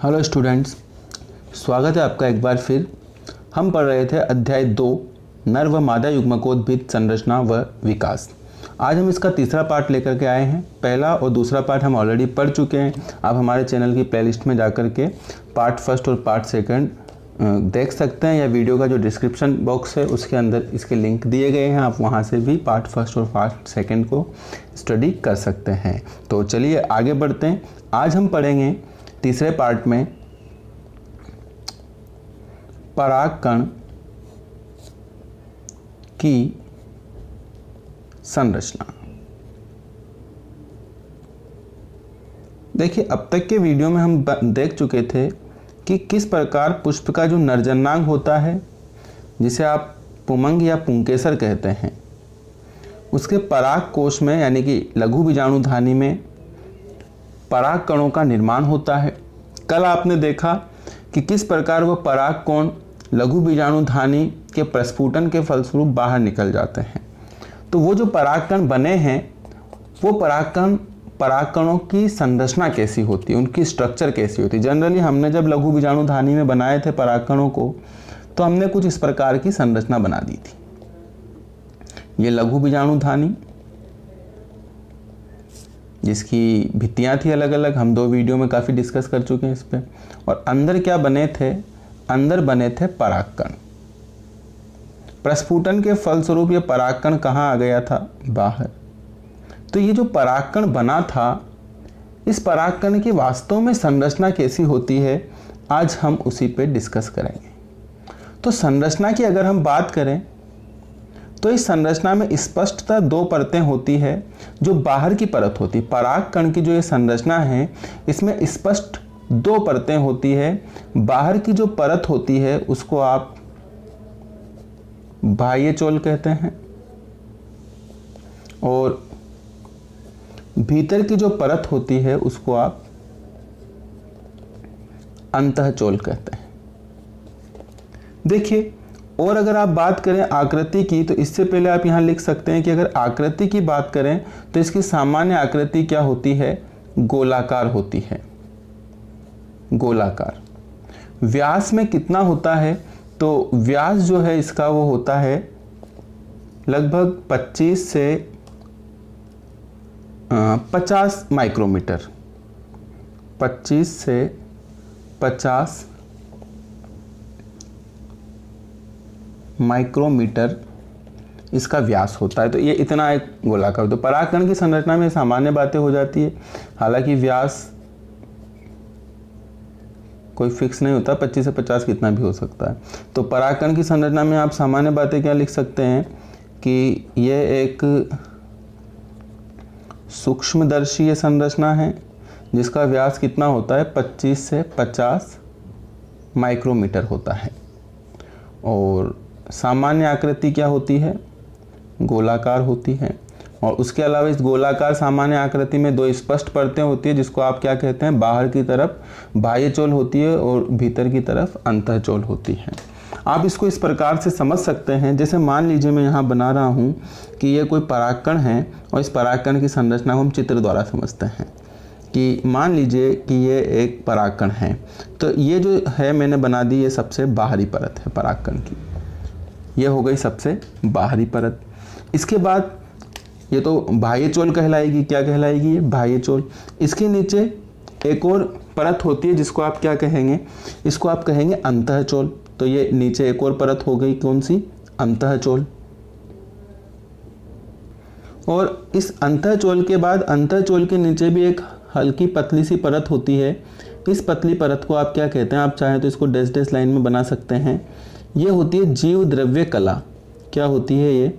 Hello students, स्वागत है आपका एक बार फिर। हम पढ़ रहे थे अध्याय 2 नर व मादा युग्मकोद्भिद संरचना व विकास। आज हम इसका तीसरा पार्ट लेकर के आए हैं। पहला और दूसरा पार्ट हम ऑलरेडी पढ़ चुके हैं। आप हमारे चैनल की प्लेलिस्ट में जाकर के पार्ट फर्स्ट और पार्ट सेकंड देख सकते हैं, या वीडियो का जो डिस्क्रिप्शन बॉक्स है उसके अंदर इसके लिंक दिए गए हैं। आप वहां से भी पार्ट फर्स्ट और पार्ट सेकंड को स्टडी कर सकते हैं। तो चलिए आगे बढ़ते हैं। आज हम पढ़ेंगे तीसरे पार्ट में परागकण की संरचना। देखिए, अब तक के वीडियो में हम देख चुके थे कि किस प्रकार पुष्प का जो नरजन्नांग होता है, जिसे आप पुमंग या पुंकेसर कहते हैं, उसके पराग कोश में यानी कि लघु बीजाणुधानी में पराग कणों का निर्माण होता है। कल आपने देखा कि किस प्रकार वह पराग कोण लघु बीजाणुधानी के प्रस्फुटन के फलस्वरूप बाहर निकल जाते हैं। तो वो जो परागकण बने हैं, वो परागकणों की संरचना कैसी होती है, उनकी स्ट्रक्चर कैसी होती है। जनरली हमने जब लघु बीजाणुधानी में बनाए थे परागकणों को, तो हमने कुछ इस प्रकार की संरचना बना दी थी। ये लघु बीजाणुधानी, जिसकी भित्तियां थी अलग अलग, हम 2 वीडियो में काफ़ी डिस्कस कर चुके हैं इस पर। और अंदर क्या बने थे? अंदर बने थे परागकण। प्रस्फुटन के फलस्वरूप ये परागकण कहाँ आ गया था? बाहर। तो ये जो परागकण बना था, इस परागकण की वास्तव में संरचना कैसी होती है, आज हम उसी पे डिस्कस करेंगे। तो संरचना की अगर हम बात करें तो इस संरचना में स्पष्टतः 2 परतें होती है। जो बाहर की परत होती है, परागकण की जो ये संरचना है, इसमें स्पष्ट 2 परतें होती है। बाहर की जो परत होती है उसको आप बाह्य चोल कहते हैं, और भीतर की जो परत होती है उसको आप अंतःचोल कहते हैं। देखिए, और अगर आप बात करें आकृति की, तो इससे पहले आप यहाँ लिख सकते हैं कि अगर आकृति की बात करें तो इसकी सामान्य आकृति क्या होती है? गोलाकार होती है। गोलाकार। व्यास में कितना होता है? तो व्यास जो है इसका वो होता है लगभग 25 से 50 माइक्रोमीटर। 25 से 50 माइक्रोमीटर इसका व्यास होता है। तो ये इतना एक गोलाकार। तो परागकण की संरचना में सामान्य बातें हो जाती है। हालांकि व्यास कोई फिक्स नहीं होता, 25 से 50 कितना भी हो सकता है। तो परागकण की संरचना में आप सामान्य बातें क्या लिख सकते हैं कि यह एक सूक्ष्मदर्शी संरचना है, जिसका व्यास कितना होता है? 25 से 50 माइक्रोमीटर होता है। और सामान्य आकृति क्या होती है? गोलाकार होती है। और उसके अलावा इस गोलाकार सामान्य आकृति में 2 स्पष्ट परतें होती है, जिसको आप क्या कहते हैं? बाहर की तरफ बाह्य चोल होती है और भीतर की तरफ अंतःचोल होती है। आप इसको इस प्रकार से समझ सकते हैं, जैसे मान लीजिए मैं यहाँ बना रहा हूँ कि ये कोई परागकण है, और इस परागकण की संरचना को हम चित्र द्वारा समझते हैं। कि मान लीजिए कि ये एक परागकण है, तो ये जो है मैंने बना दी, ये सबसे बाहरी परत है परागकण की। ये हो गई सबसे बाहरी परत। इसके बाद ये तो बाह्य चोल कहलाएगी। क्या कहलाएगी? ये बाह्य चोल। इसके नीचे एक और परत होती है, जिसको आप क्या कहेंगे? इसको आप कहेंगे अंतःचोल। तो ये नीचे एक और परत हो गई, कौन सी? अंतःचोल। और इस अंतःचोल के बाद अंतःचोल के नीचे भी एक हल्की पतली सी परत होती है। इस पतली परत को आप क्या कहते हैं? आप चाहें तो इसको डैश डैश लाइन में बना सकते हैं। ये होती है जीव द्रव्य कला। क्या होती है ये?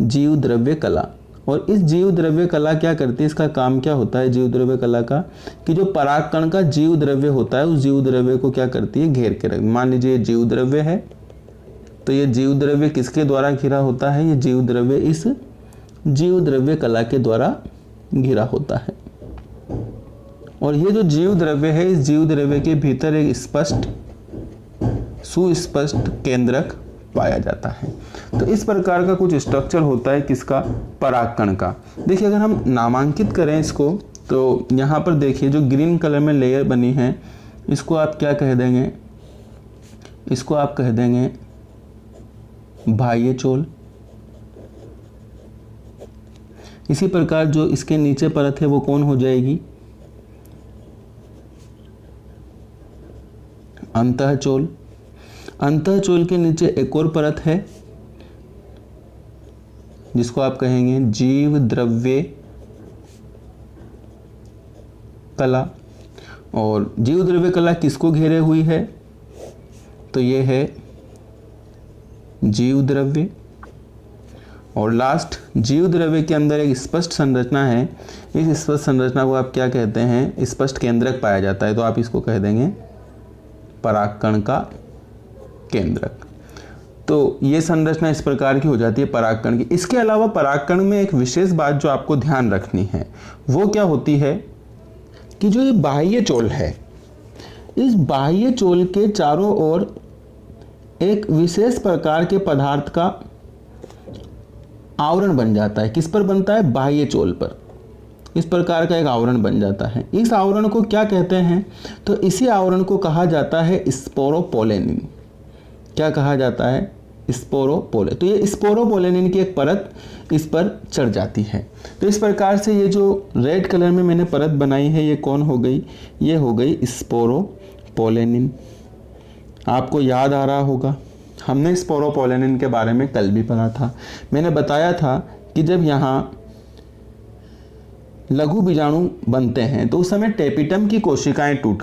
जीव द्रव्य कला। और इस जीव द्रव्य कला क्या करती है? इसका काम क्या होता है जीव द्रव्य कला का? कि जो परागकण का जीव द्रव्य होता है, उस जीव द्रव्य को क्या करती है? घेर के रख। मान लीजिए जीव द्रव्य है, तो ये जीव द्रव्य किसके द्वारा घिरा होता है? ये जीव द्रव्य इस जीव द्रव्य कला के द्वारा घिरा होता है। और ये जो जीव द्रव्य है, इस जीव द्रव्य के भीतर एक स्पष्ट सुस्पष्ट केंद्रक पाया जाता है। तो इस प्रकार का कुछ स्ट्रक्चर होता है किसका? परागकण का। देखिए, अगर हम नामांकित करें इसको, तो यहाँ पर देखिए जो ग्रीन कलर में लेयर बनी है, इसको आप क्या कह देंगे, इसको आप कह देंगे बाह्य चोल। इसी प्रकार जो इसके नीचे परत है वो कौन हो जाएगी, अंतःचोल। अंतःचोल के नीचे एक और परत है जिसको आप कहेंगे जीव द्रव्य कला। और जीव द्रव्य कला किसको घेरे हुई है, तो ये है जीव द्रव्य। और लास्ट जीव द्रव्य के अंदर एक स्पष्ट संरचना है, इस स्पष्ट संरचना को आप क्या कहते हैं, स्पष्ट केंद्रक पाया जाता है, तो आप इसको कह देंगे परागकण का केंद्रक। तो ये संरचना इस प्रकार की हो जाती है परागकण की। इसके अलावा परागकण में एक विशेष बात जो आपको ध्यान रखनी है वो क्या होती है कि जो ये बाह्य चोल है, इस बाह्य चोल के चारों ओर एक विशेष प्रकार के पदार्थ का आवरण बन जाता है। किस पर बनता है, बाह्य चोल पर। इस प्रकार का एक आवरण बन जाता है। इस आवरण को क्या कहते हैं, तो इसी आवरण को कहा जाता है स्पोरोपोलेनिन। क्या कहा जाता है, स्पोरोपोले। तो ये स्पोरोपोलेनिन की एक परत इस पर चढ़ जाती है। तो इस प्रकार से ये जो रेड कलर में मैंने परत बनाई है ये कौन हो गई, ये हो गई स्पोरोपोलेनिन। आपको याद आ रहा होगा हमने स्पोरोपोलेनिन के बारे में कल भी पढ़ा था। मैंने बताया था कि जब यहाँ लघु बीजाणु बनते हैं तो उस समय टेपिटम की कोशिकाएं टूट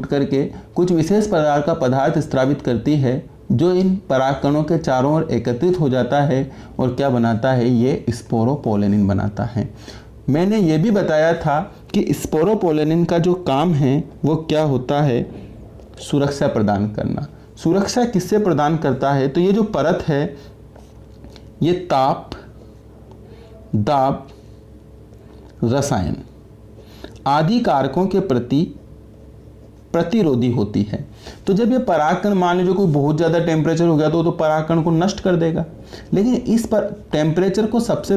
करके कुछ विशेष प्रकार का पदार्थ स्रावित करती है जो इन परागकणों के चारों ओर एकत्रित हो जाता है और क्या बनाता है, ये स्पोरोपोलेनिन बनाता है। मैंने ये भी बताया था कि स्पोरोपोलेनिन का जो काम है वो क्या होता है, सुरक्षा प्रदान करना। सुरक्षा किससे प्रदान करता है, तो ये जो परत है ये ताप, दाब, रसायन आदि कारकों के प्रति प्रतिरोधी होती है। तो जब ये परागकण मान लीजिए कोई बहुत ज़्यादा टेम्परेचर हो गया तो परागकण को नष्ट कर देगा। लेकिन इस पर टेम्परेचर को सबसे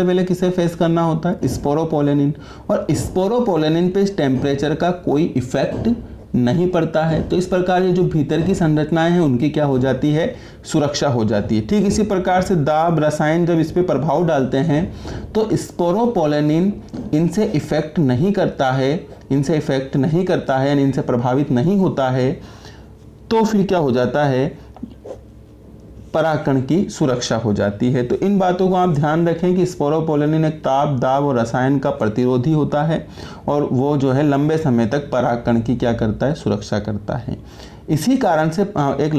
पहले किसे फेस करना होता है, स्पोरोपोलेनिन। और स्पोरोपोलेनिन पे इस टेम्परेचर का कोई इफेक्ट नहीं पड़ता है। तो इस प्रकार ये जो भीतर की संरचनाएं हैं उनकी क्या हो जाती है, सुरक्षा हो जाती है। ठीक इसी प्रकार से दाब, रसायन जब इस पे प्रभाव डालते हैं तो स्पोरोपोलेनिन इनसे इफेक्ट नहीं करता है, यानी इनसे प्रभावित नहीं होता है। तो फिर क्या हो जाता है, परागकण की सुरक्षा हो जाती है। तो इन बातों को आप ध्यान रखें कि स्पोरोपोलेनिन एक ताप, दाब और रसायन का प्रतिरोधी होता है और वो जो है लंबे समय तक परागकण की क्या करता है, सुरक्षा करता है। इसी कारण से एक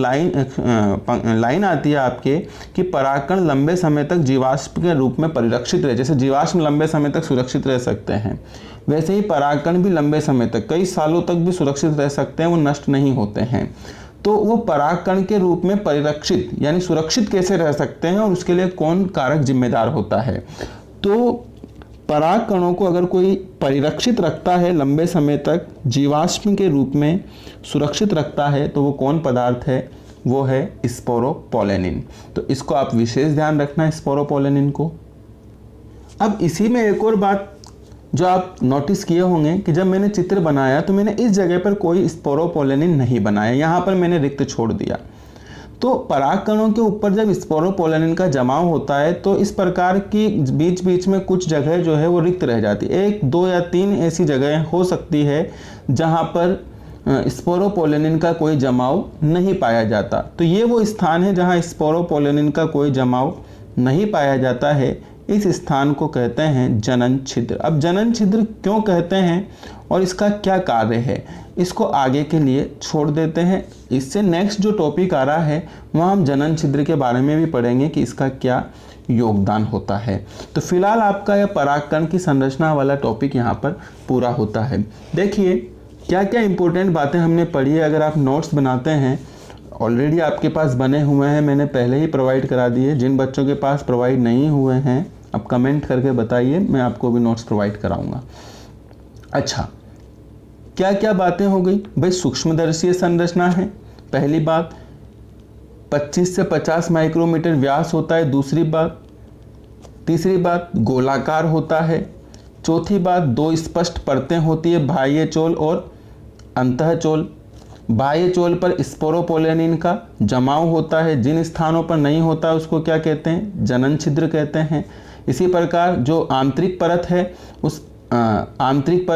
लाइन आती है आपके कि परागकण लंबे समय तक जीवाश्म के रूप में परिरक्षित रहे। जैसे जीवाश्म लंबे समय तक सुरक्षित रह सकते हैं, वैसे ही परागकण भी लंबे समय तक, कई सालों तक भी सुरक्षित रह सकते हैं, वो नष्ट नहीं होते हैं। तो वो परागकण के रूप में परिरक्षित यानी सुरक्षित कैसे रह सकते हैं और उसके लिए कौन कारक जिम्मेदार होता है। तो परागकणों को अगर कोई परिरक्षित रखता है, लंबे समय तक जीवाश्म के रूप में सुरक्षित रखता है, तो वो कौन पदार्थ है, वो है स्पोरोपोलेनिन। तो इसको आप विशेष ध्यान रखना है, स्पोरोपोलेनिन को। अब इसी में एक और बात जो आप नोटिस किए होंगे कि जब मैंने चित्र बनाया तो मैंने इस जगह पर कोई स्पोरोपोलेनिन नहीं बनाया, यहाँ पर मैंने रिक्त छोड़ दिया। तो परागकणों के ऊपर जब स्पोरोपोलेनिन का जमाव होता है तो इस प्रकार की बीच बीच में कुछ जगह जो है वो रिक्त रह जाती है। 1, 2 या 3 ऐसी जगह हो सकती है जहाँ पर स्पोरोपोलेनिन का कोई जमाव नहीं पाया जाता। तो ये वो स्थान है जहाँ स्पोरोपोलेनिन का कोई जमाव नहीं पाया जाता है। इस स्थान को कहते हैं जनन छिद्र। अब जनन छिद्र क्यों कहते हैं और इसका क्या कार्य है, इसको आगे के लिए छोड़ देते हैं। इससे नेक्स्ट जो टॉपिक आ रहा है वहाँ हम जनन छिद्र के बारे में भी पढ़ेंगे कि इसका क्या योगदान होता है। तो फिलहाल आपका यह परागकण की संरचना वाला टॉपिक यहाँ पर पूरा होता है। देखिए क्या क्या इंपॉर्टेंट बातें हमने पढ़ी है। अगर आप नोट्स बनाते हैं, ऑलरेडी आपके पास बने हुए हैं, मैंने पहले ही प्रोवाइड करा दिए। जिन बच्चों के पास प्रोवाइड नहीं हुए हैं आप कमेंट करके बताइए, मैं आपको भी नोट्स प्रोवाइड कराऊंगा। अच्छा, क्या क्या बातें हो गई भाई, सूक्ष्मदर्शीय संरचना है पहली बात, 25 से 50 माइक्रोमीटर व्यास होता है दूसरी बात, तीसरी बात गोलाकार होता है, चौथी बात, दो स्पष्ट परतें होती है, बाह्य चोल और अंतःचोल। बाह्य चोल पर स्पोरोपोलेनिन का जमाव होता है, जिन स्थानों पर नहीं होता उसको क्या कहते हैं, जनन छिद्र कहते हैं। इसी प्रकार जो आंतरिक परत है उस आंतरिक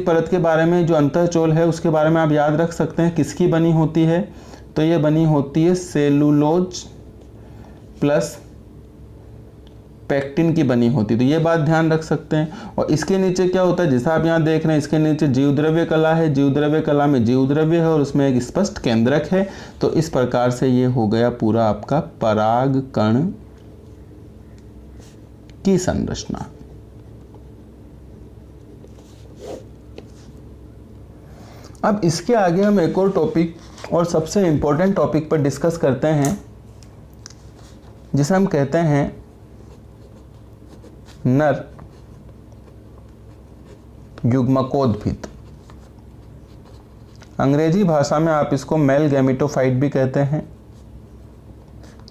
परत के बारे में, जो अंतःचोल है उसके बारे में आप याद रख सकते हैं किसकी बनी होती है, तो ये बनी होती है सेलुलोज प्लस पेक्टिन की बनी होती है, तो ये बात ध्यान रख सकते हैं। और इसके नीचे क्या होता है, जैसा आप यहाँ देख रहे हैं, इसके नीचे जीवद्रव्य कला है, जीवद्रव्य कला में जीवद्रव्य है और उसमें एक स्पष्ट केंद्रक है। तो इस प्रकार से ये हो गया पूरा आपका परागकण की संरचना। अब इसके आगे हम एक और टॉपिक और सबसे इम्पोर्टेंट टॉपिक पर डिस्कस करते हैं, जिसे हम कहते हैं नर युग्मकोद्भिद। अंग्रेजी भाषा में आप इसको मेल गैमेटोफाइट भी कहते हैं।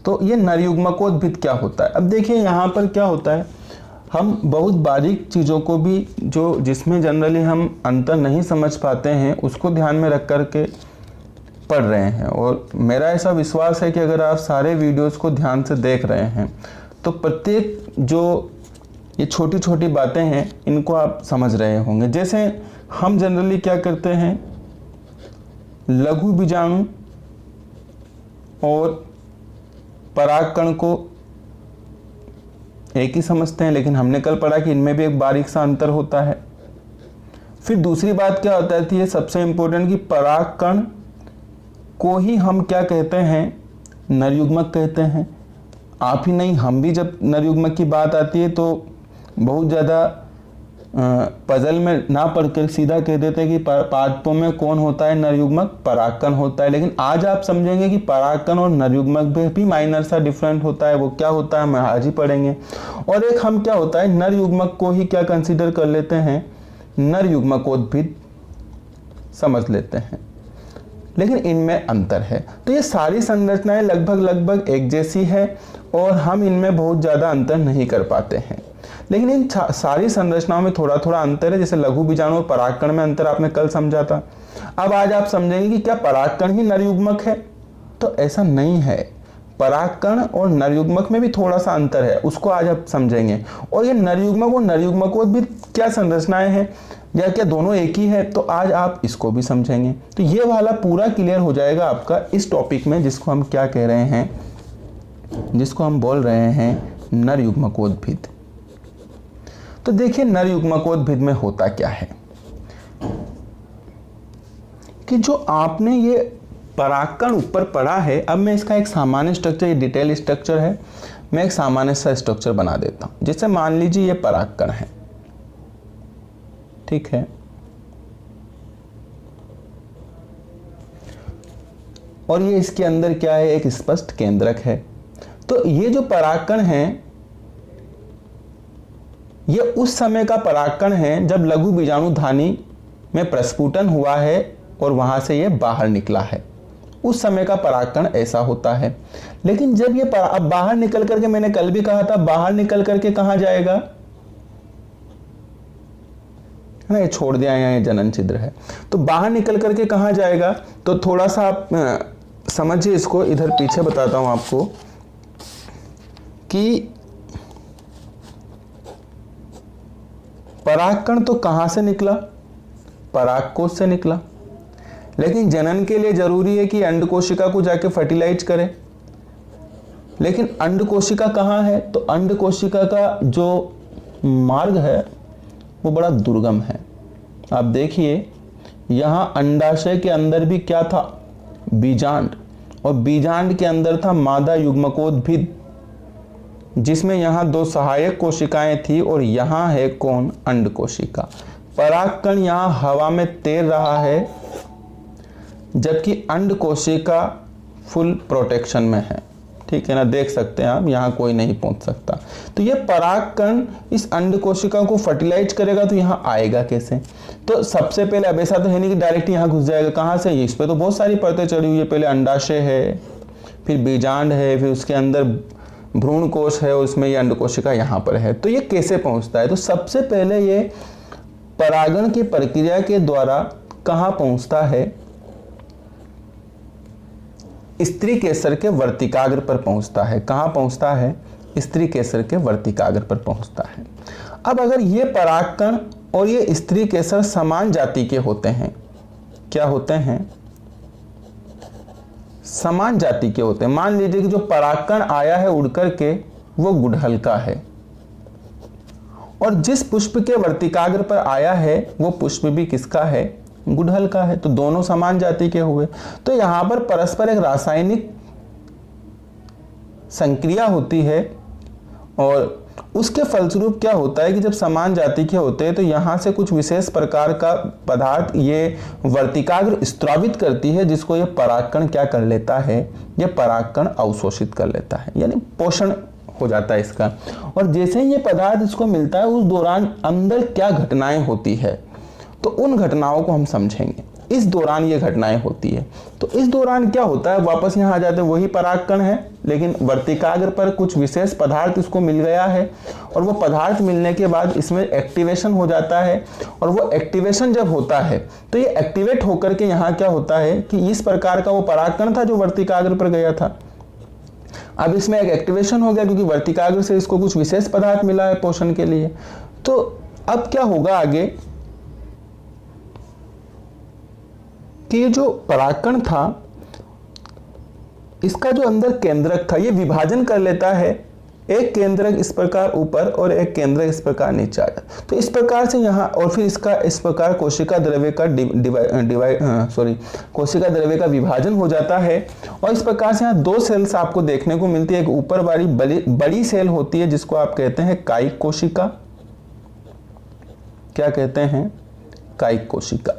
तो ये नर युग्मकोद्भिद क्या होता है? अब देखिए यहाँ पर क्या होता है, हम बहुत बारीक चीज़ों को भी जो जिसमें जनरली हम अंतर नहीं समझ पाते हैं उसको ध्यान में रख कर के पढ़ रहे हैं। और मेरा ऐसा विश्वास है कि अगर आप सारे वीडियोस को ध्यान से देख रहे हैं तो प्रत्येक जो ये छोटी छोटी बातें हैं इनको आप समझ रहे होंगे। जैसे हम जनरली क्या करते हैं, लघु बीजाणु और परागकण को एक ही समझते हैं, लेकिन हमने कल पढ़ा कि इनमें भी एक बारीक सा अंतर होता है। फिर दूसरी बात क्या होता है, ये सबसे इंपॉर्टेंट, कि परागकण को ही हम क्या कहते हैं, नरयुग्मक कहते हैं। आप ही नहीं, हम भी जब नरयुग्मक की बात आती है तो बहुत ज़्यादा पजल में ना पढ़कर सीधा कह देते हैं कि पादपों में कौन होता है नरयुग्मक, परागकण होता है। लेकिन आज आप समझेंगे कि परागकण और नरयुग्मक भी माइनर सा डिफरेंट होता है। वो क्या होता है हम आज ही पढ़ेंगे। और एक हम क्या होता है, नरयुग्मक को ही क्या कंसीडर कर लेते हैं, नरयुग्मकोद्भिद समझ लेते हैं, लेकिन इनमें अंतर है। तो ये सारी संरचनाएं लगभग एक जैसी है और हम इनमें बहुत ज़्यादा अंतर नहीं कर पाते हैं। लेकिन इन सारी संरचनाओं में थोड़ा थोड़ा अंतर है। जैसे लघु बीजाणु और परागकण में अंतर आपने कल समझा था। अब आज आप समझेंगे कि क्या परागकण ही नरयुग्मक है, तो ऐसा नहीं है। परागकण और नरयुग्मक में भी थोड़ा सा अंतर है, उसको आज आप समझेंगे। और ये नरयुग्मक और नरयुग्मकोद्भिद क्या संरचनाएं हैं या क्या दोनों एक ही है, तो आज आप इसको भी समझेंगे। तो ये वाला पूरा क्लियर हो जाएगा आपका इस टॉपिक में, जिसको हम क्या कह रहे हैं, जिसको हम बोल रहे हैं नरयुग्मकोद्भिद। तो देखिए नरयुग्मकोद्भिद में होता क्या है कि जो आपने ये परागकण ऊपर पढ़ा है, अब मैं इसका एक सामान्य स्ट्रक्चर, ये डिटेल स्ट्रक्चर है, मैं एक सामान्य सा स्ट्रक्चर बना देता हूं। जैसे मान लीजिए ये परागकण है, ठीक है, और ये इसके अंदर क्या है, एक स्पष्ट केंद्रक है। तो ये जो परागकण है ये उस समय का परागकण है जब लघु बीजाणुधानी में प्रस्फुटन हुआ है और वहां से ये बाहर निकला है। उस समय का परागकण ऐसा होता है। लेकिन जब ये अब बाहर निकल करके, मैंने कल भी कहा था, बाहर निकल करके कहां जाएगा, है ना, ये छोड़ दिया यहाँ, ये जनन छिद्र है, तो बाहर निकल करके कहां जाएगा, तो थोड़ा सा आप समझिए इसको। इधर पीछे बताता हूं आपको कि परागकण तो कहां से निकला, परागकोश से निकला। लेकिन जनन के लिए जरूरी है कि अंड कोशिका को जाके फर्टिलाइज करे। लेकिन अंड कोशिका कहां है, तो अंड कोशिका का जो मार्ग है वो बड़ा दुर्गम है। आप देखिए यहां अंडाशय के अंदर भी क्या था, बीजांड, और बीजांड के अंदर था मादा युग्मकोद्भिद, जिसमें यहाँ दो सहायक कोशिकाएं थी और यहाँ है कौन, अंड कोशिका। परागकण यहाँ हवा में तैर रहा है, जबकि अंड कोशिका फुल प्रोटेक्शन में है, ठीक है ना, देख सकते हैं आप, यहाँ कोई नहीं पहुंच सकता। तो ये परागकण इस अंड कोशिका को फर्टिलाइज करेगा, तो यहाँ आएगा कैसे, तो सबसे पहले, अब ऐसा तो है नहीं कि डायरेक्ट यहाँ घुस जाएगा, कहाँ से, इस पर तो बहुत सारी परतें चढ़ी हुई है। पहले अंडाशय है, फिर बीजांड है, फिर उसके अंदर भ्रूण कोश है और इसमें ये अंडकोशिका यहाँ पर है। तो ये कैसे पहुँचता है? तो सबसे पहले ये परागण की प्रक्रिया के द्वारा कहाँ पहुँचता है? स्त्री केसर के वर्तिकाग्र पर पहुँचता है। कहाँ पहुँचता है? स्त्री केसर के वर्तिकाग्र पर पहुँचता है। अब अगर ये परागकण और ये स्त्री केसर समान जाति के होते हैं, क्या होते हैं? समान जाति के होते हैं। मान लीजिए कि जो परागकण आया है उड़ करके वो गुड़हल का है और जिस पुष्प के वर्तिकाग्र पर आया है वो पुष्प भी किसका है? गुड़हल का है। तो दोनों समान जाति के हुए। तो यहां पर परस्पर एक रासायनिक संक्रिया होती है और उसके फलस्वरूप क्या होता है कि जब समान जाति के होते हैं तो यहाँ से कुछ विशेष प्रकार का पदार्थ ये वर्तिकाग्र स्त्रावित करती है, जिसको ये परागकण क्या कर लेता है? ये परागकण अवशोषित कर लेता है, यानी पोषण हो जाता है इसका। और जैसे ही ये पदार्थ इसको मिलता है उस दौरान अंदर क्या घटनाएं होती है, तो उन घटनाओं को हम समझेंगे। इस दौरान ये घटनाएं होती है। तो इस दौरान क्या होता है? वापस यहाँ आ जाते हैं, वही परागकण है लेकिन वर्तिकाग्र पर कुछ विशेष पदार्थ इसको मिल गया है और वो पदार्थ मिलने के बाद इसमें एक्टिवेशन हो जाता है। और वो एक्टिवेशन जब होता है तो ये एक्टिवेट होकर के यहाँ क्या होता है कि इस प्रकार का वो परागकण था जो वर्तिकाग्र पर गया था, अब इसमें एक एक्टिवेशन हो गया क्योंकि वर्तिकाग्र से इसको कुछ विशेष पदार्थ मिला है पोषण के लिए। तो अब क्या होगा आगे कि ये जो परागकण था इसका जो अंदर केंद्रक था ये विभाजन कर लेता है, एक केंद्रक इस प्रकार ऊपर और एक केंद्रक इस प्रकार नीचे आ जाता। तो इस प्रकार से यहाँ और फिर इसका इस प्रकार कोशिका द्रव्य का कोशिका द्रव्य का विभाजन हो जाता है और इस प्रकार से यहाँ दो सेल्स आपको देखने को मिलती है। एक ऊपर वाली बड़ी सेल होती है जिसको आप कहते हैं कायिक कोशिका। क्या कहते हैं? कायिक कोशिका।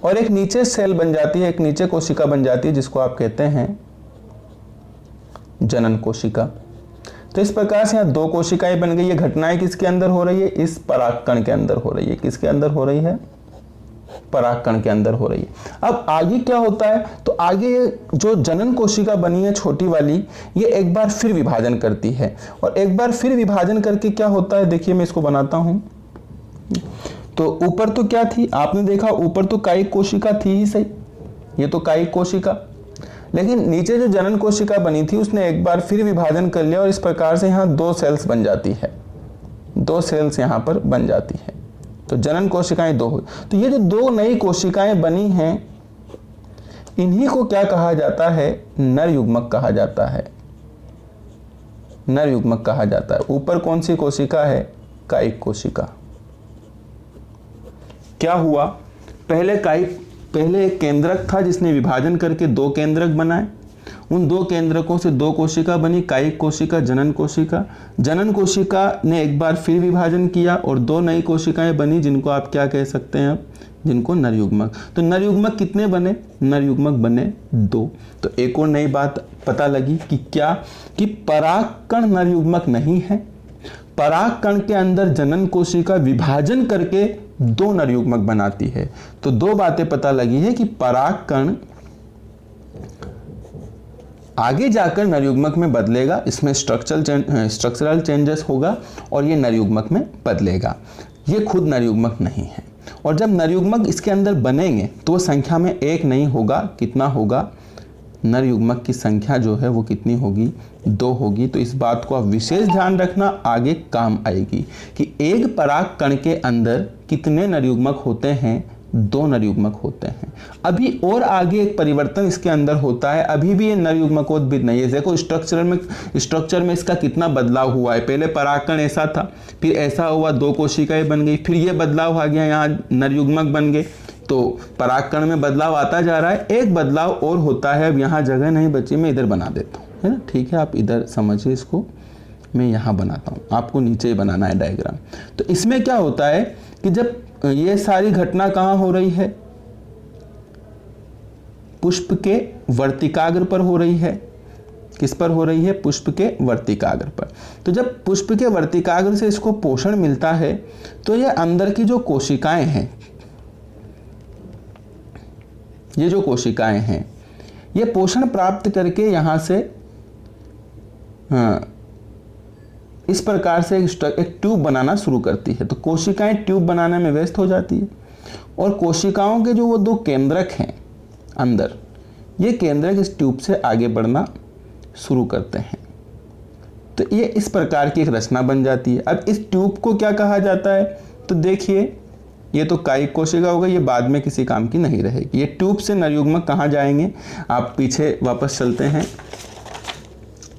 और एक नीचे सेल बन जाती है, एक नीचे कोशिका बन जाती है जिसको आप कहते हैं जनन कोशिका। तो इस प्रकार से यहाँ दो कोशिकाएं बन गई। ये घटनाएं किसके अंदर हो रही है? इस परागकण के अंदर हो रही है। किसके अंदर हो रही है? परागकण के अंदर हो रही है। अब आगे क्या होता है? तो आगे ये जो जनन कोशिका बनी है छोटी वाली, ये एक बार फिर विभाजन करती है और एक बार फिर विभाजन करके क्या होता है? देखिए मैं इसको बनाता हूं। तो ऊपर तो क्या थी? आपने देखा ऊपर तो कायिक कोशिका थी ही सही, ये तो कायिक कोशिका। लेकिन नीचे जो जनन कोशिका बनी थी उसने एक बार फिर विभाजन कर लिया और इस प्रकार से यहाँ दो सेल्स बन जाती है, दो सेल्स यहाँ पर बन जाती है। तो जनन कोशिकाएं दो हुई। तो ये जो दो नई कोशिकाएं बनी हैं इन्हीं को क्या कहा जाता है? नर युग्मक कहा जाता है। नर युग्मक कहा जाता है। ऊपर कौन सी कोशिका है? कायिक कोशिका। क्या हुआ? पहले एक केंद्रक था जिसने विभाजन करके दो केंद्रक बनाए। उन दो केंद्रकों से दो कोशिका बनी, कायिक कोशिका, जनन कोशिका। जनन कोशिका ने एक बार फिर विभाजन किया और दो नई कोशिकाएं बनी जिनको आप क्या कह सकते हैं? अब जिनको नर युग्मक। तो नर युग्मक कितने बने? नर युग्मक बने दो। तो एक और नई बात पता लगी कि क्या? कि परागकण नर युग्मक नहीं है। परागकण के अंदर जनन कोशिका विभाजन करके दो नर युग्मक बनाती है। तो दो बातें पता लगी है कि परागकण आगे जाकर नर युग्मक में बदलेगा, इसमें स्ट्रक्चरल चेंजेस होगा और ये नर युग्मक में बदलेगा। ये खुद नर युग्मक नहीं है। और जब नर युग्मक इसके अंदर बनेंगे तो संख्या में एक नहीं होगा। कितना होगा? नर युग्मक की संख्या जो है वो कितनी होगी? दो होगी। तो इस बात को आप विशेष ध्यान रखना, आगे काम आएगी कि एक परागकण के अंदर कितने नर युग्मक होते हैं? दो नर युग्मक होते हैं। अभी और आगे एक परिवर्तन इसके अंदर होता है। अभी भी ये नर युग्मकोद्भिद नहीं है। देखो स्ट्रक्चर में इसका कितना बदलाव हुआ है। पहले परागकण ऐसा था, फिर ऐसा हुआ, दो कोशिकाएं बन गई, फिर ये बदलाव आ गया, यहाँ नर युग्मक बन गए। तो परागकण में बदलाव आता जा रहा है। एक बदलाव और होता है, अब यहाँ जगह नहीं बची, मैं इधर बना देता हूँ, है ना? ठीक है, आप इधर समझिए इसको, मैं यहाँ बनाता हूँ, आपको नीचे ही बनाना है डायग्राम। तो इसमें क्या होता है कि जब ये सारी घटना कहाँ हो रही है? पुष्प के वर्तिकाग्र पर हो रही है। किस पर हो रही है? पुष्प के वर्तिकाग्र पर। तो जब पुष्प के वर्तिकाग्र से इसको पोषण मिलता है तो ये अंदर की जो कोशिकाएं हैं, ये जो कोशिकाएं हैं ये पोषण प्राप्त करके यहाँ से इस प्रकार से एक ट्यूब बनाना शुरू करती है। तो कोशिकाएं ट्यूब बनाने में व्यस्त हो जाती है और कोशिकाओं के जो वो दो केंद्रक हैं अंदर, ये केंद्रक इस ट्यूब से आगे बढ़ना शुरू करते हैं। तो ये इस प्रकार की एक रचना बन जाती है। अब इस ट्यूब को क्या कहा जाता है? तो देखिए, ये तो कायिक कोशिका होगा, ये बाद में किसी काम की नहीं रहेगी। ये ट्यूब से नरयुग्मक कहाँ जाएंगे? आप पीछे वापस चलते हैं,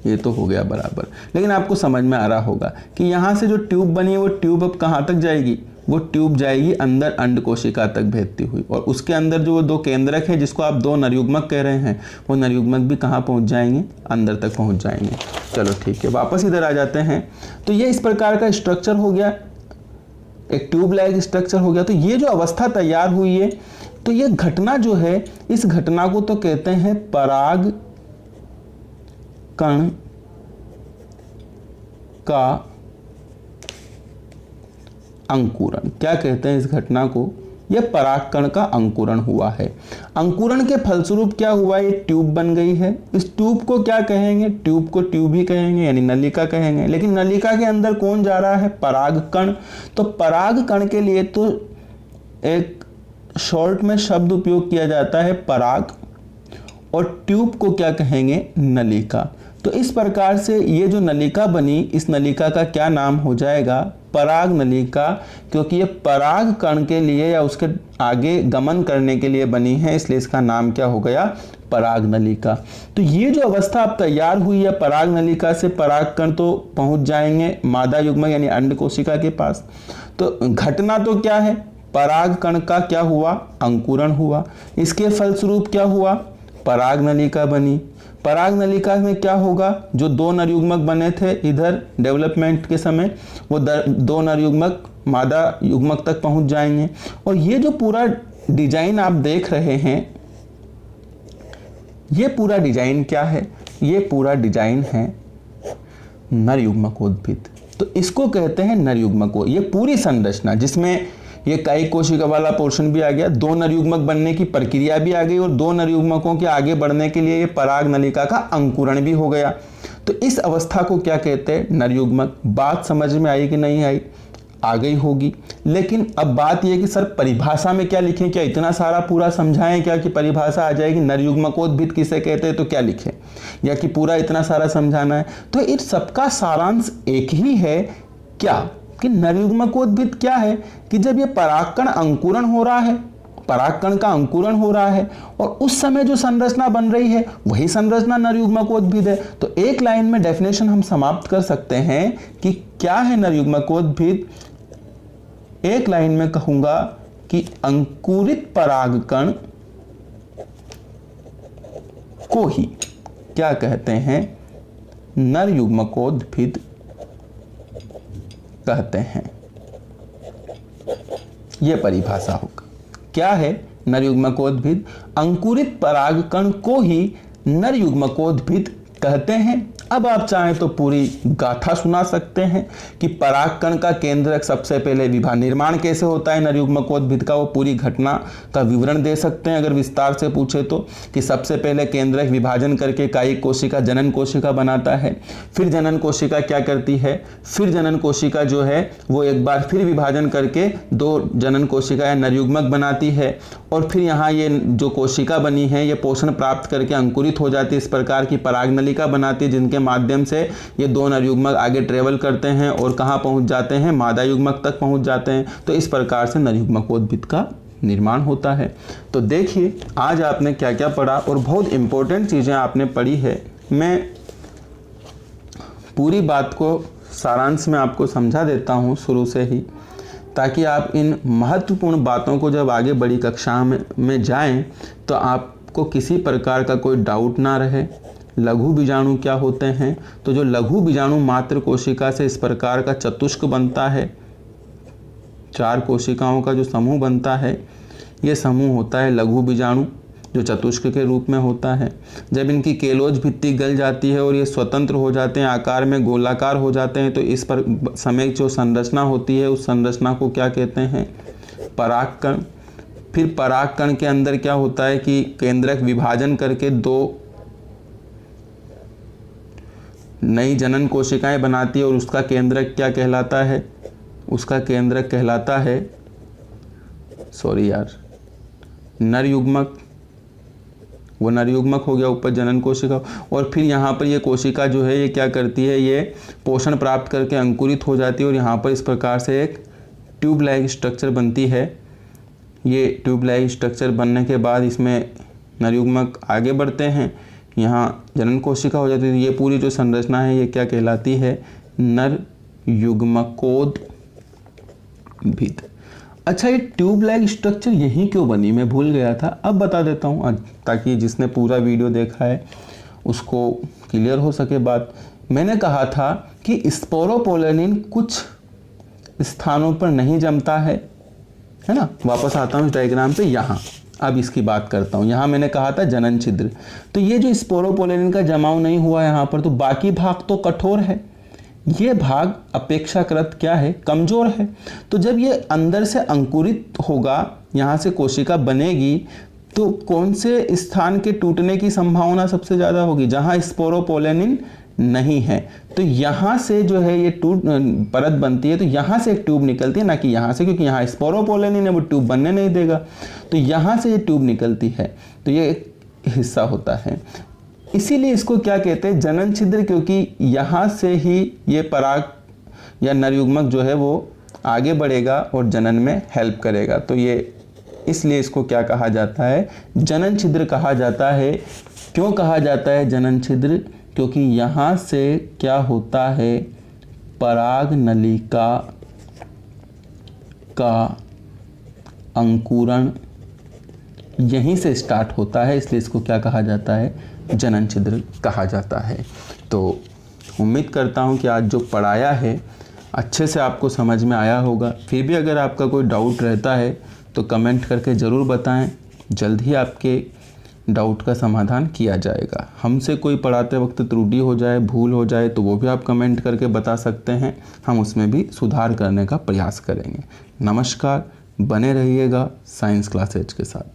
ये तो हो गया बराबर, लेकिन आपको समझ में आ रहा होगा कि यहाँ से जो ट्यूब बनी है वो ट्यूब अब कहाँ तक जाएगी? वो ट्यूब जाएगी अंदर अंड कोशिका तक भेजती हुई, और उसके अंदर जो वो दो केंद्रक हैं जिसको आप दो नरयुग्मक कह रहे हैं, वो नरयुग्मक भी कहाँ पहुँच जाएंगे? अंदर तक पहुँच जाएंगे। चलो ठीक है, वापस इधर आ जाते हैं। तो ये इस प्रकार का स्ट्रक्चर हो गया, एक ट्यूब लाइक स्ट्रक्चर हो गया। तो ये जो अवस्था तैयार हुई है, तो ये घटना जो है, इस घटना को तो कहते हैं पराग कण का अंकुरण। क्या कहते हैं इस घटना को? यह परागकण का अंकुरण हुआ है। अंकुरण के फलस्वरूप क्या हुआ? ये ट्यूब बन गई है। इस ट्यूब को क्या कहेंगे? ट्यूब को ट्यूब ही कहेंगे, यानी नलिका कहेंगे। लेकिन नलिका के अंदर कौन जा रहा है? परागकण। तो परागकण के लिए तो एक शॉर्ट में शब्द उपयोग किया जाता है पराग, और ट्यूब को क्या कहेंगे? नलिका। तो इस प्रकार से ये जो नलिका बनी, इस नलिका का क्या नाम हो जाएगा? पराग नलिका, क्योंकि ये पराग कण के लिए या उसके आगे गमन करने के लिए बनी है, इसलिए इसका नाम क्या हो गया? पराग नलिका। तो ये जो अवस्था अब तैयार हुई है, पराग नलिका से पराग कण तो पहुंच जाएंगे मादा युग्मक यानी अंड कोशिका के पास। तो घटना तो क्या है? पराग कण का क्या हुआ? अंकुरण हुआ। इसके फलस्वरूप क्या हुआ? पराग नलिका बनी। पराग नलिका में क्या होगा? जो दो नरयुग्मक बने थे इधर डेवलपमेंट के समय, वो दो नरयुग्मक मादा युग्मक तक पहुंच जाएंगे। और ये जो पूरा डिजाइन आप देख रहे हैं, ये पूरा डिजाइन क्या है? ये पूरा डिजाइन है नरयुग्मकोद्भिद। तो इसको कहते हैं नरयुग्मको। ये पूरी संरचना जिसमें ये कायिक कोशिका वाला पोर्शन भी आ गया, दो नरयुग्मक बनने की प्रक्रिया भी आ गई, और दो नरयुग्मकों के आगे बढ़ने के लिए ये पराग नलिका का अंकुरण भी हो गया। तो इस अवस्था को क्या कहते हैं? नरयुग्मक। बात समझ में आई कि नहीं आई? आ गई होगी। लेकिन अब बात यह कि सर परिभाषा में क्या लिखें? क्या इतना सारा पूरा समझाएं क्या कि परिभाषा आ जाएगी? नरयुग्मकोद्भिद किसे कहते हैं तो क्या लिखें, या कि पूरा इतना सारा समझाना है? तो इस सबका सारांश एक ही है, क्या कि नरयुग्मकोद्भिद क्या है कि जब ये परागकण अंकुरण हो रहा है, परागकण का अंकुरण हो रहा है, और उस समय जो संरचना बन रही है वही संरचना नरयुग्मकोद्भिद है। तो एक लाइन में डेफिनेशन हम समाप्त कर सकते हैं कि क्या है नरयुग्मकोद्भिद। एक लाइन में कहूंगा कि अंकुरित परागकण को ही क्या कहते हैं? नरयुग्मकोद्भिद कहते हैं। यह परिभाषा होगा। क्या है नरयुग्मकोद्भिद? अंकुरित परागकण को ही नरयुग्मकोद्भिद कहते हैं। अब आप चाहें तो पूरी गाथा सुना सकते हैं कि परागकण का केंद्रक सबसे पहले निर्माण कैसे होता है नरयुग्मकोद्भिद का, वो पूरी घटना का विवरण दे सकते हैं अगर विस्तार से पूछे तो, कि सबसे पहले केंद्रक विभाजन करके कायिक कोशिका जनन कोशिका बनाता है, फिर जनन कोशिका क्या करती है, फिर जनन कोशिका जो है वो एक बार फिर विभाजन करके दो जनन कोशिका या नरयुग्मक बनाती है, और फिर यहाँ ये जो कोशिका बनी है ये पोषण प्राप्त करके अंकुरित हो जाती है, इस प्रकार की पराग नलिका बनाती है, जिनके माध्यम से ये दो नरयुग्मक आगे ट्रेवल करते हैं और कहाँ पहुंच जाते हैं? मादा युग्मक तक पहुंच जाते हैं। तो इस प्रकार से नरयुग्मकोद्भिद का निर्माण होता है। तो देखिए आज आपने क्या क्या पढ़ा, और बहुत इंपॉर्टेंट चीज़ें आपने पढ़ी है। मैं पूरी बात को सारांश में आपको समझा देता हूँ शुरू से ही, ताकि आप इन महत्वपूर्ण बातों को जब आगे बड़ी कक्षा में जाएं तो आपको किसी प्रकार का कोई डाउट ना रहे। लघु बीजाणु क्या होते हैं? तो जो लघु बीजाणु मात्र कोशिका से इस प्रकार का चतुष्क बनता है, 4 कोशिकाओं का जो समूह बनता है, ये समूह होता है लघु बीजाणु, जो चतुष्क के रूप में होता है। जब इनकी केलोज भित्ति गल जाती है और ये स्वतंत्र हो जाते हैं, आकार में गोलाकार हो जाते हैं, तो इस पर समय जो संरचना होती है उस संरचना को क्या कहते हैं? परागकण। फिर परागकण के अंदर क्या होता है कि केंद्रक विभाजन करके दो नई जनन कोशिकाएं बनाती है और उसका केंद्रक क्या कहलाता है? उसका केंद्रक कहलाता है, नर युग्मक। वो नर युग्मक हो गया ऊपर जनन कोशिका। और फिर यहाँ पर ये कोशिका जो है ये क्या करती है, ये पोषण प्राप्त करके अंकुरित हो जाती है और यहाँ पर इस प्रकार से एक ट्यूब लाइक स्ट्रक्चर बनती है। ये ट्यूब लाइक स्ट्रक्चर बनने के बाद इसमें नर युग्मक आगे बढ़ते हैं, यहाँ जनन कोशिका हो जाती है। ये पूरी जो संरचना है ये क्या कहलाती है? नर युग्मकोद्भिद। अच्छा, ये ट्यूब लाइक स्ट्रक्चर यहीं क्यों बनी, मैं भूल गया था, अब बता देता हूँ ताकि जिसने पूरा वीडियो देखा है उसको क्लियर हो सके बात। मैंने कहा था कि स्पोरोपोलेनिन कुछ स्थानों पर नहीं जमता है ना। वापस आता हूँ इस डायग्राम पे, यहाँ अब इसकी बात करता हूँ। यहाँ मैंने कहा था जनन छिद्र, तो ये जो स्पोरोपोलेनिन का जमाव नहीं हुआ यहाँ पर, तो बाकी भाग तो कठोर है, ये भाग अपेक्षाकृत क्या है? कमजोर है। तो जब ये अंदर से अंकुरित होगा, यहाँ से कोशिका बनेगी, तो कौन से स्थान के टूटने की संभावना सबसे ज़्यादा होगी? जहाँ स्पोरोपोलेनिन नहीं है। तो यहाँ से जो है ये परत बनती है, तो यहाँ से एक ट्यूब निकलती है, ना कि यहाँ से, क्योंकि यहाँ स्पोरोपोलेनिन है, वो ट्यूब बनने नहीं देगा। तो यहाँ से ये ट्यूब निकलती है, तो ये एक हिस्सा होता है। इसीलिए इसको क्या कहते हैं? जनन छिद्र, क्योंकि यहाँ से ही ये पराग या नर युग्मक जो है वो आगे बढ़ेगा और जनन में हेल्प करेगा। तो ये इसलिए इसको क्या कहा जाता है? जनन छिद्र कहा जाता है। क्यों कहा जाता है जनन छिद्र? क्योंकि यहाँ से क्या होता है? पराग नलिका का अंकुरण यहीं से स्टार्ट होता है, इसलिए इसको क्या कहा जाता है? जनन छिद्र कहा जाता है। तो उम्मीद करता हूँ कि आज जो पढ़ाया है अच्छे से आपको समझ में आया होगा। फिर भी अगर आपका कोई डाउट रहता है तो कमेंट करके ज़रूर बताएं, जल्द ही आपके डाउट का समाधान किया जाएगा। हमसे कोई पढ़ाते वक्त त्रुटि हो जाए, भूल हो जाए, तो वो भी आप कमेंट करके बता सकते हैं, हम उसमें भी सुधार करने का प्रयास करेंगे। नमस्कार, बने रहिएगा साइंस क्लासेज के साथ।